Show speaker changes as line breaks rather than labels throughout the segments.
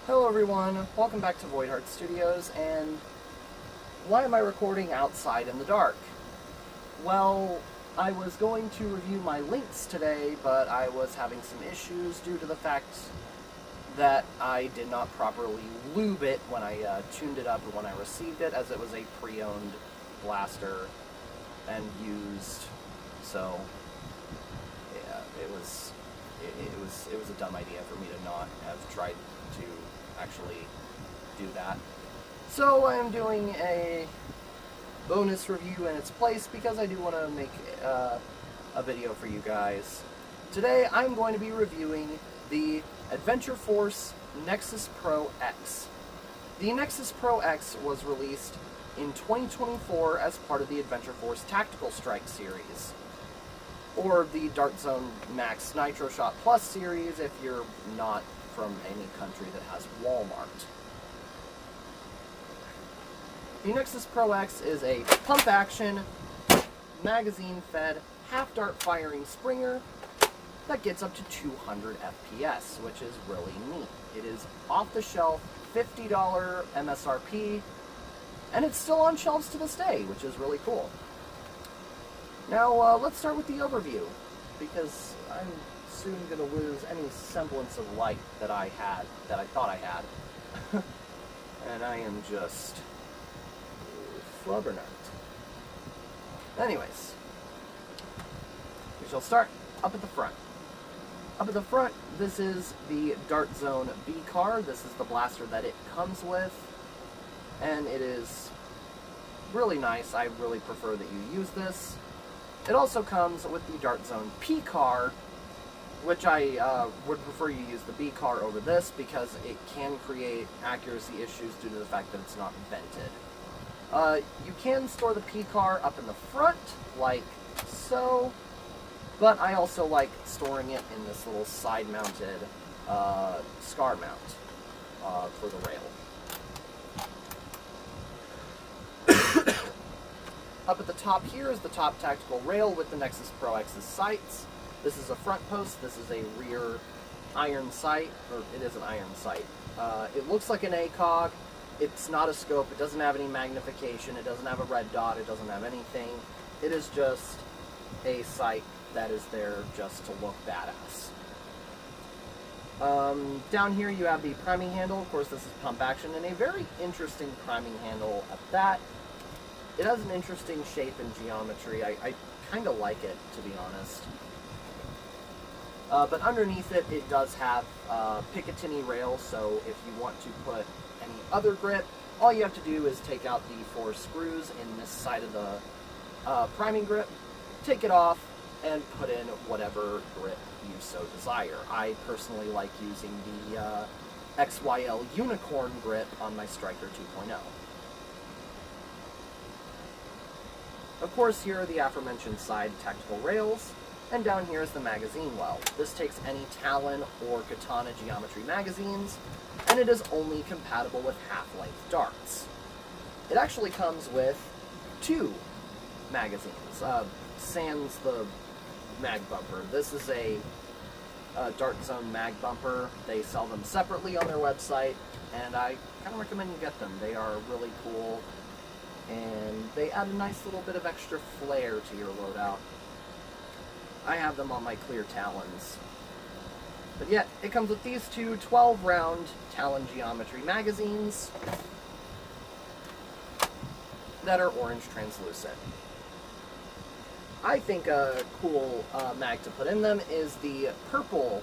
Hello everyone, welcome back to Voidheart Studios, and why am I recording outside in the dark? Well, I was going to review my links today, but I was having some issues due to the fact that I did not properly lube it when I tuned it up and when I received it, as it was a pre-owned blaster and used, so yeah, it was a dumb idea for me to not have tried to actually do that. So I am doing a bonus review in its place because I do want to make a video for you guys. Today I'm going to be reviewing the Adventure Force Nexus Pro X. The Nexus Pro X was released in 2024 as part of the Adventure Force Tactical Strike series, or the Dart Zone Max Nitro Shot Plus series if you're not from any country that has Walmart. The Nexus Pro X is a pump-action, magazine-fed, half-dart firing Springer that gets up to 200 FPS, which is really neat. It is off-the-shelf, $50 MSRP, and it's still on shelves to this day, which is really cool. Now, let's start with the overview, because I'm soon going to lose any semblance of light that I thought I had. And I am just flubbernuts. Anyways, we shall start up at the front. Up at the front, this is the Dart Zone B car. This is the blaster that it comes with, and it is really nice. I really prefer that you use this. It also comes with the Dart Zone P car, which I would prefer you use the B car over this because it can create accuracy issues due to the fact that it's not vented. You can store the P car up in the front, like so, but I also like storing it in this little side-mounted SCAR mount for the rail. Up at the top here is the top tactical rail with the Nexus Pro X's sights. This is a front post, this is a rear iron sight, or it is an iron sight. It looks like an ACOG, it's not a scope, it doesn't have any magnification, it doesn't have a red dot, it doesn't have anything. It is just a sight that is there just to look badass. Down here you have the priming handle. Of course this is pump action, and a very interesting priming handle at that. It has an interesting shape and geometry. I kind of like it, to be honest. But underneath it, it does have Picatinny rails, so if you want to put any other grip, all you have to do is take out the 4 screws in this side of the priming grip, take it off, and put in whatever grip you so desire. I personally like using the XYL Unicorn grip on my Striker 2.0. Of course, here are the aforementioned side tactical rails, and down here is the magazine well. This takes any Talon or Katana geometry magazines, and it is only compatible with half-length darts. It actually comes with 2 magazines, sans the mag bumper. This is a Dart Zone mag bumper. They sell them separately on their website, and I kind of recommend you get them. They are really cool, and they add a nice little bit of extra flair to your loadout. I have them on my clear Talons. But yet, it comes with these 2 12-round Talon geometry magazines that are orange translucent. I think a cool mag to put in them is the purple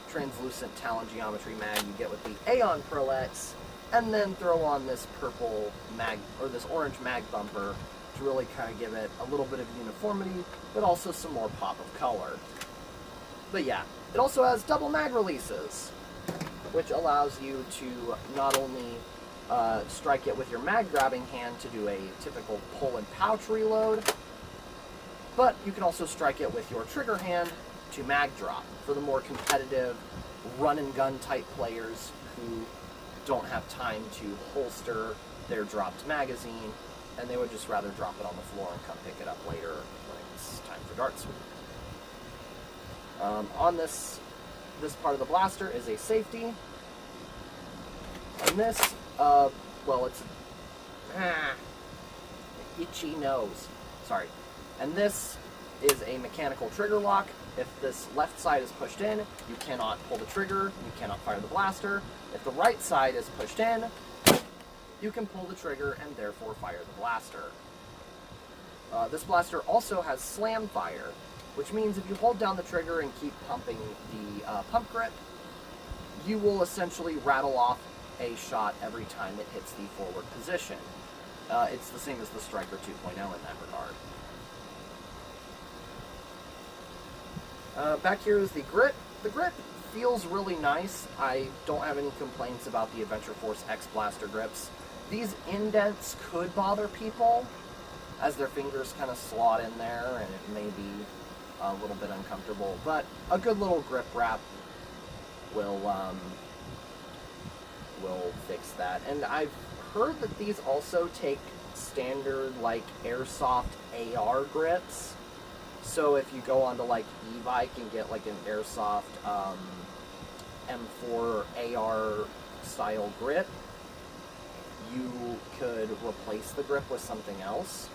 translucent Talon geometry mag you get with the Aeon Pro X, and then throw on this purple mag, or this orange mag bumper, to really kind of give it a little bit of uniformity, but also some more pop of color. But yeah, it also has double mag releases, which allows you to not only strike it with your mag grabbing hand to do a typical pull and pouch reload, but you can also strike it with your trigger hand to mag drop for the more competitive run and gun type players who don't have time to holster their dropped magazine, and they would just rather drop it on the floor and come pick it up later when it's time for darts. On this part of the blaster is a safety, And this, well, it's itchy nose. Sorry. And this is a mechanical trigger lock. If this left side is pushed in, you cannot pull the trigger, you cannot fire the blaster. If the right side is pushed in, you can pull the trigger and therefore fire the blaster. This blaster also has slam fire, which means if you hold down the trigger and keep pumping the pump grip, you will essentially rattle off a shot every time it hits the forward position. It's the same as the Striker 2.0 in that regard. Back here is the grip. The grip feels really nice. I don't have any complaints about the Adventure Force X blaster grips. These indents could bother people, as their fingers kind of slot in there, and it may be a little bit uncomfortable, but a good little grip wrap will fix that. And I've heard that these also take standard, like, airsoft AR grips. So if you go onto, like, e-bike and get, like, an airsoft M4 AR style grip, you could replace the grip with something else.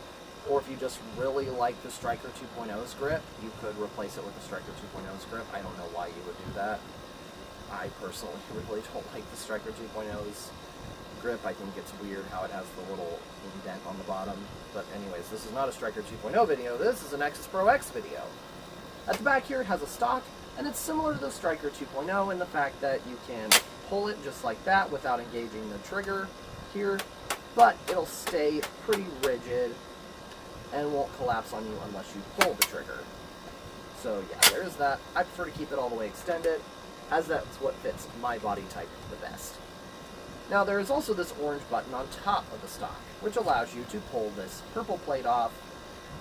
Or if you just really like the Striker 2.0's grip, you could replace it with the Striker 2.0's grip. I don't know why you would do that. I personally really don't like the Striker 2.0's grip. I think it's weird how it has the little indent on the bottom. But anyways, this is not a Striker 2.0 video, this is a Nexus Pro X video. At the back here it has a stock, and it's similar to the Striker 2.0 in the fact that you can pull it just like that without engaging the trigger here, but it'll stay pretty rigid and won't collapse on you unless you pull the trigger. So yeah, there's that. I prefer to keep it all the way extended, as that's what fits my body type the best. Now there is also this orange button on top of the stock, which allows you to pull this purple plate off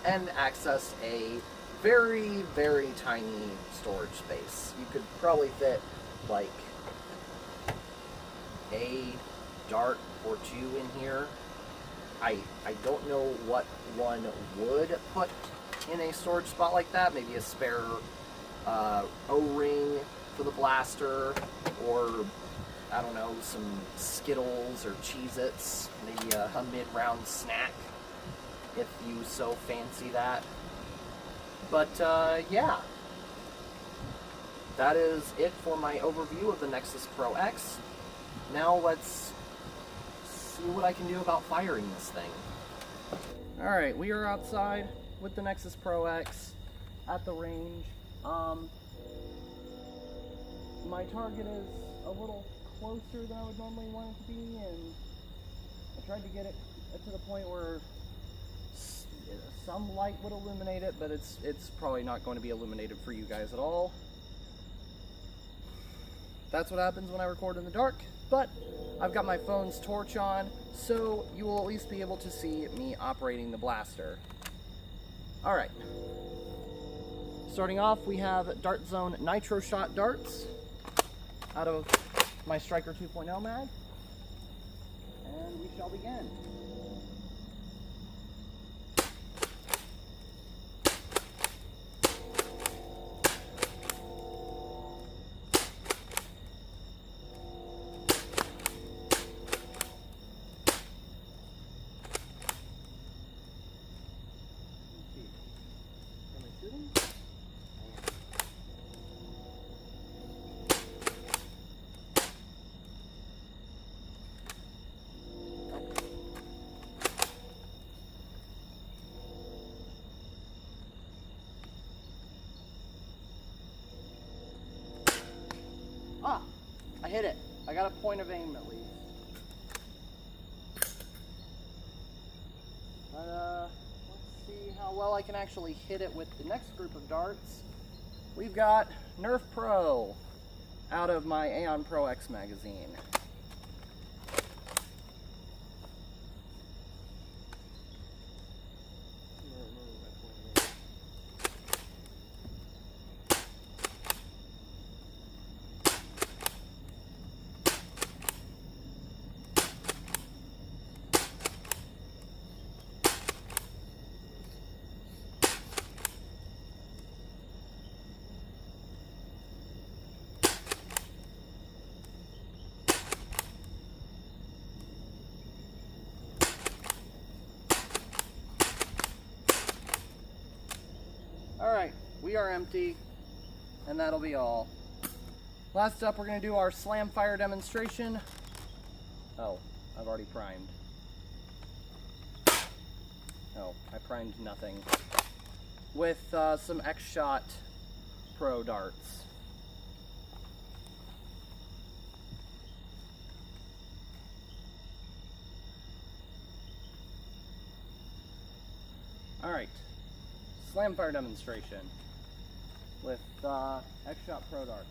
and access a very, very tiny storage space. You could probably fit like a dart or two in here. I don't know what one would put in a storage spot like that. Maybe a spare O-ring for the blaster, or I don't know, some Skittles or Cheez-Its, maybe a mid-round snack if you so fancy that. But yeah, that is it for my overview of the Nexus Pro X. Now let's see what I can do about firing this thing. Alright, we are outside with the Nexus Pro X at the range. My target is a little closer than I would normally want it to be, and I tried to get it to the point where some light would illuminate it, but it's probably not going to be illuminated for you guys at all. That's what happens when I record in the dark, but I've got my phone's torch on, so you will at least be able to see me operating the blaster. Alright. Starting off, we have Dart Zone Nitro Shot darts out of my Striker 2.0 mag, and we shall begin. Ah, I hit it. I got a point of aim at least. But let's see how well I can actually hit it with the next group of darts. We've got Nerf Pro out of my Aeon Pro X magazine. are empty, and that'll be all. Last up, we're going to do our slam fire demonstration. Oh, I've already primed. Oh, I primed nothing. With some X-Shot Pro darts. Alright, slam fire demonstration with X-Shot Pro darts.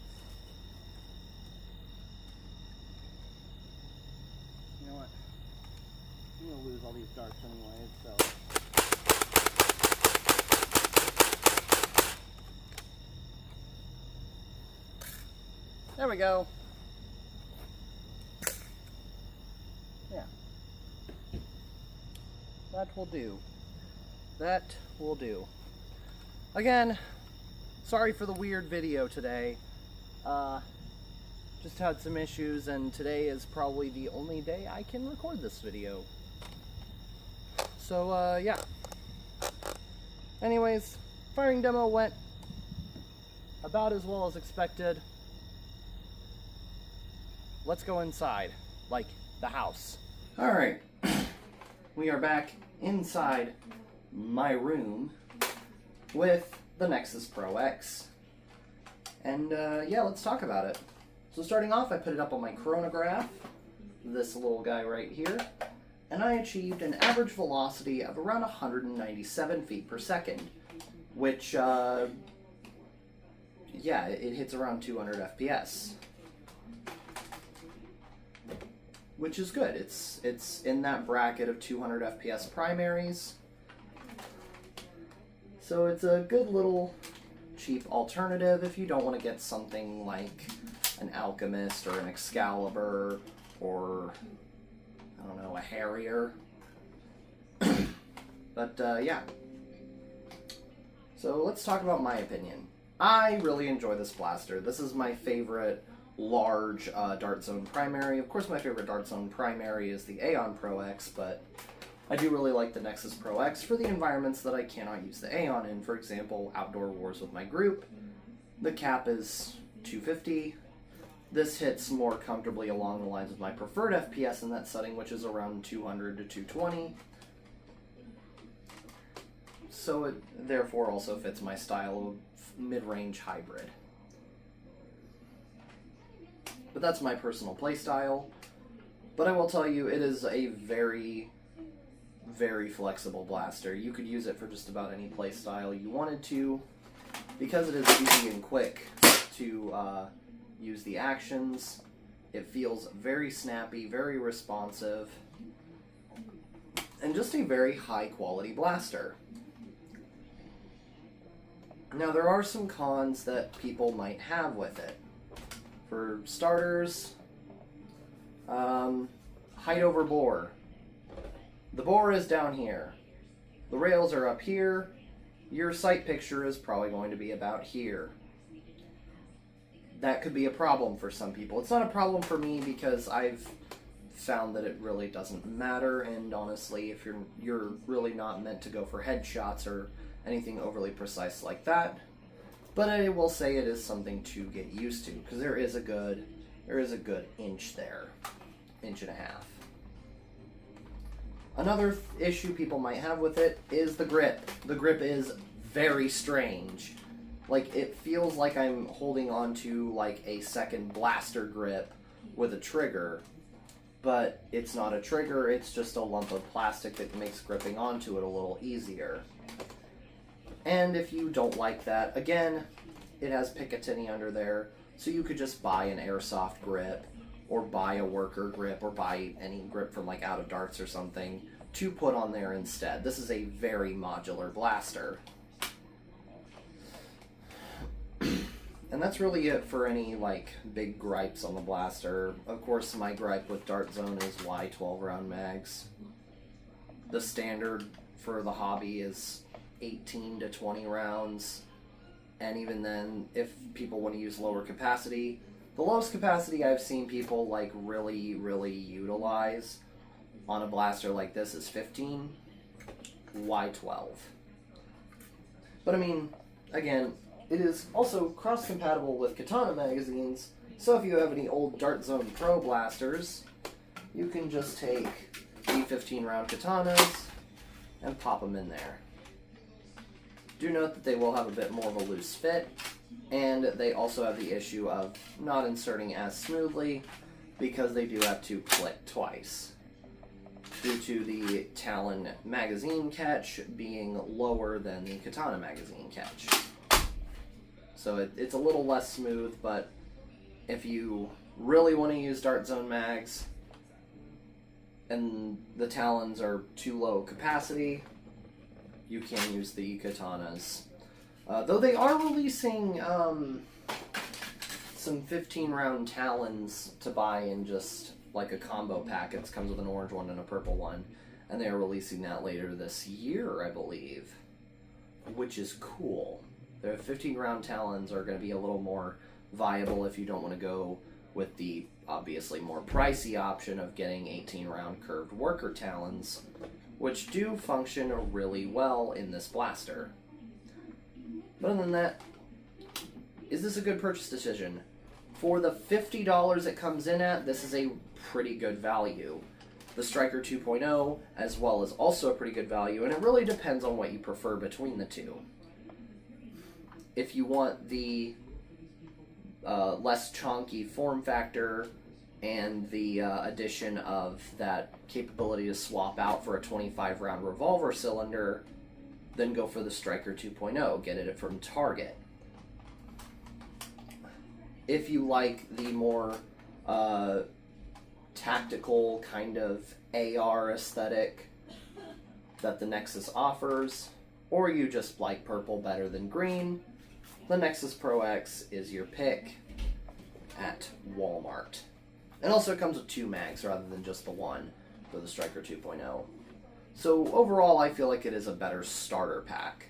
You know what? I'm going to lose all these darts anyway, so... There we go. Yeah. That will do. That will do. Again, sorry for the weird video today. Just had some issues, and today is probably the only day I can record this video. So, yeah. Anyways, firing demo went about as well as expected. Let's go inside, like the house. Alright, we are back inside my room with the Nexus Pro X. And yeah, let's talk about it. So starting off, I put it up on my chronograph, this little guy right here, and I achieved an average velocity of around 197 feet per second, which, yeah, it hits around 200 FPS. Which is good. It's in that bracket of 200 FPS primaries. So it's a good little cheap alternative if you don't want to get something like an Alchemist or an Excalibur or, I don't know, a Harrier. But yeah. So let's talk about my opinion. I really enjoy this blaster. This is my favorite large Dart Zone primary. Of course, my favorite Dart Zone primary is the Aeon Pro X, but I do really like the Nexus Pro X for the environments that I cannot use the Aeon in. For example, outdoor wars with my group. The cap is 250. This hits more comfortably along the lines of my preferred FPS in that setting, which is around 200 to 220. So it therefore also fits my style of mid-range hybrid. But that's my personal playstyle. But I will tell you, it is a very, very flexible blaster. You could use it for just about any playstyle you wanted to. Because it is easy and quick to use the actions, it feels very snappy, very responsive, and just a very high quality blaster. Now there are some cons that people might have with it. For starters, height over bore. The bore is down here. The rails are up here. Your sight picture is probably going to be about here. That could be a problem for some people. It's not a problem for me because I've found that it really doesn't matter, and honestly, if you're really not meant to go for headshots or anything overly precise like that. But I will say it is something to get used to, because there is a good inch there, inch and a half. Another issue people might have with it is the grip. The grip is very strange. Like, it feels like I'm holding onto like a second blaster grip with a trigger, but it's not a trigger, it's just a lump of plastic that makes gripping onto it a little easier. And if you don't like that, again, it has Picatinny under there, so you could just buy an airsoft grip, or buy a worker grip, or buy any grip from like Out of Darts or something to put on there instead. This is a very modular blaster. And that's really it for any like big gripes on the blaster. Of course, my gripe with Dart Zone is why 12 round mags. The standard for the hobby is 18 to 20 rounds, and even then, if people want to use lower capacity, the lowest capacity I've seen people like really utilize on a blaster like this is 15. Why 12? But I mean, again, It is also cross-compatible with katana magazines, so if you have any old Dart Zone Pro blasters, you can just take the 15-round katanas and pop them in there. Do note that they will have a bit more of a loose fit, and they also have the issue of not inserting as smoothly because they do have to click twice, due to the Talon magazine catch being lower than the katana magazine catch. So it's a little less smooth, but if you really want to use Dart Zone mags and the Talons are too low capacity, you can use the katanas. Though they are releasing some 15-round Talons to buy in just like a combo pack. It comes with an orange one and a purple one, and they are releasing that later this year, I believe, which is cool. The 15-round Talons are going to be a little more viable if you don't want to go with the obviously more pricey option of getting 18-round curved worker Talons, which do function really well in this blaster. But other than that, is this a good purchase decision? For the $50 it comes in at, this is a pretty good value. The Striker 2.0 as well is also a pretty good value, and it really depends on what you prefer between the two. If you want the less chunky form factor and the addition of that capability to swap out for a 25-round revolver cylinder, then go for the Striker 2.0. Get it from Target. If you like the more tactical kind of AR aesthetic that the Nexus offers, or you just like purple better than green, the Nexus Pro X is your pick at Walmart. It also comes with 2 mags rather than just the one for the Striker 2.0. So overall, I feel like it is a better starter pack.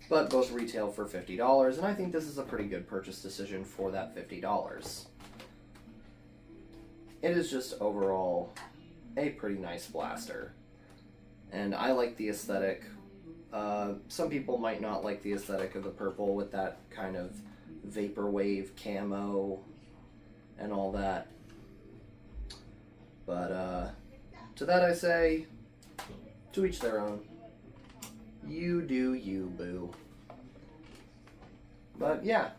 But both retail for $50, and I think this is a pretty good purchase decision for that $50. It is just overall a pretty nice blaster. And I like the aesthetic. Some people might not like the aesthetic of the purple with that kind of vaporwave camo and all that. But to that I say, to each their own. You do you, boo. But yeah,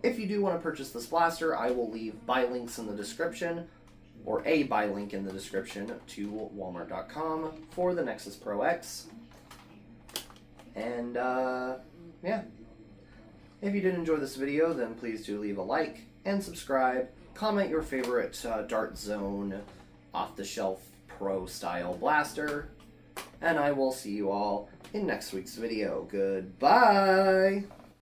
if you do want to purchase this blaster, I will leave buy links in the description, or a buy link in the description to walmart.com for the Nexus Pro X. And yeah, if you did enjoy this video, then please do leave a like and subscribe. Comment your favorite Dart Zone off-the-shelf pro-style blaster, and I will see you all in next week's video. Goodbye!